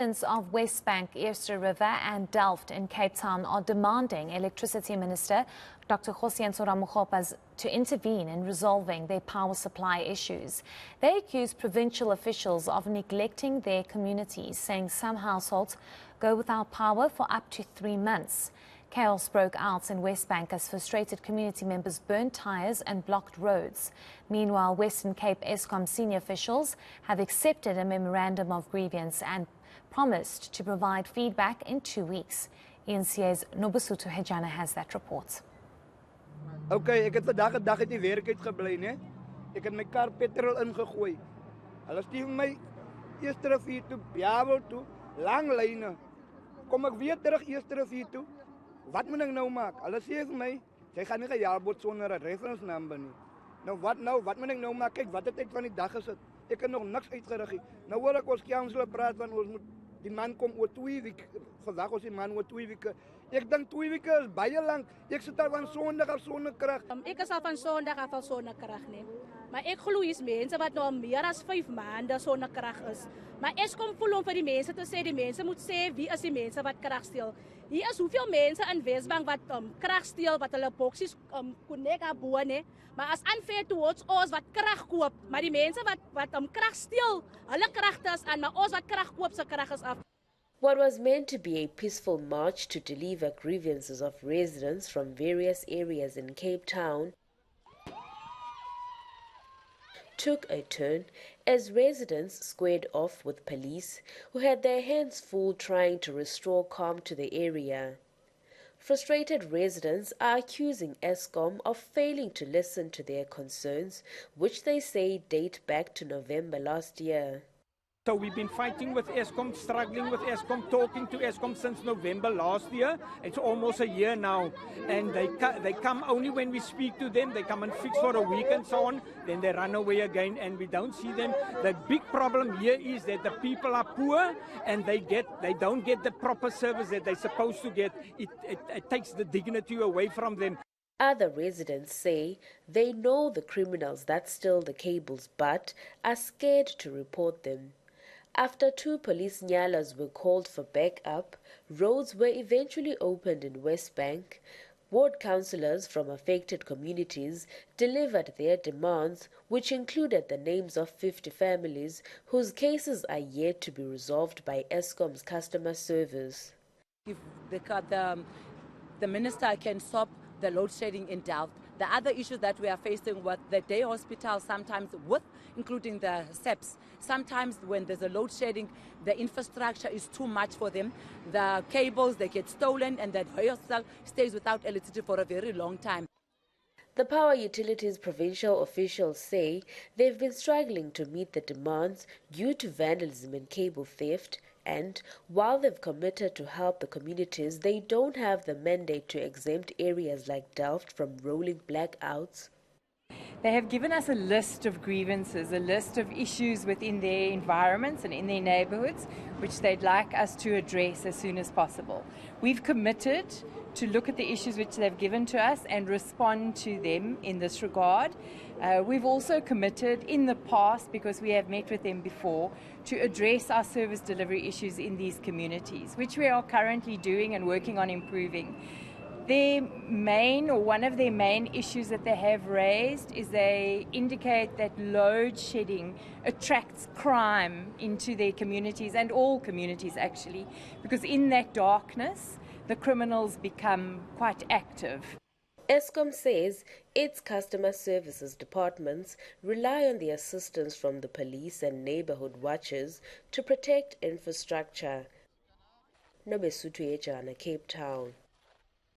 Residents of Wesbank, Eerste River and Delft in Cape Town are demanding Electricity Minister Dr. Kgosientsho to intervene in resolving their power supply issues. They accuse provincial officials of neglecting their communities, saying some households go without power for up to 3 months. Chaos broke out in Wesbank as frustrated community members burned tyres and blocked roads. Meanwhile, Western Cape Eskom senior officials have accepted a memorandum of grievance and promised to provide feedback in 2 weeks. eNCA's Nobesuthu Hejana has that report. Okay, ek het vandag 'n dag uit die werk uit gebly, né? Ek het my kar petrol ingegooi. Hulle stuur my Eerste River toe, Jabel toe, lang lyne. Kom ek weer terug Eerste River toe? Wat moet ek nou maak? Hulle sê vir my, jy gaan nie gejaag word sonder 'n reference number nie. Nou? Wat moet ek nou maak? Kyk, wat het tyd van die dag is dit? Ek het nog niks uitgerig nie. Nou hoor ek ons council praat van ons moet die man kom oor 2 weke. Vandag ons die man oor 2 weke. Ek dink 2 weke is baie lank. Ek sit al van Sondag af sonder krag. Ek is al van Sondag af al sonder krag, nee. Maar ek glo hier's mense wat nou al meer as 5 maande sonder krag is. Maar Eskom voel om vir die mense te sê, die mense moet sê wie is die mense wat krag steel. Hier is hoeveel mense in Wesbank wat krag steel, wat hulle boksies connect abone. Maar as unfair towards ons wat krag koop, maar die mense wat krag steel, hulle kragte is aan, maar ons wat krag koop se krag is af. What was meant to be a peaceful march to deliver grievances of residents from various areas in Cape Town took a turn as residents squared off with police who had their hands full trying to restore calm to the area. Frustrated residents are accusing Eskom of failing to listen to their concerns, which they say date back to November last year. So we've been fighting with Eskom, struggling with Eskom, talking to Eskom since November last year. It's almost a year now. And they come only when we speak to them. They come and fix for a week and so on. Then they run away again and we don't see them. The big problem here is that the people are poor and they don't get the proper service that they're supposed to get. It takes the dignity away from them. Other residents say they know the criminals that steal the cables but are scared to report them. After 2 police nyalas were called for backup, roads were eventually opened in Wesbank. Ward councillors from affected communities delivered their demands, which included the names of 50 families whose cases are yet to be resolved by Eskom's customer service. If the minister can stop the load shedding in Delft. The other issue that we are facing with the day hospital, sometimes including the SEPs, sometimes when there's a load shedding, the infrastructure is too much for them. The cables, they get stolen and the hospital stays without electricity for a very long time. The power utilities provincial officials say they've been struggling to meet the demands due to vandalism and cable theft, and while they've committed to help the communities, they don't have the mandate to exempt areas like Delft from rolling blackouts. They have given us a list of grievances, a list of issues within their environments and in their neighbourhoods, which they'd like us to address as soon as possible. We've committed to look at the issues which they've given to us and respond to them in this regard. We've also committed in the past, because we have met with them before, to address our service delivery issues in these communities, which we are currently doing and working on improving. One of their main issues that they have raised is they indicate that load shedding attracts crime into their communities, and all communities actually, because in that darkness, the criminals become quite active. Eskom says its customer services departments rely on the assistance from the police and neighborhood watchers to protect infrastructure. Nobesuthu Hejana, Cape Town.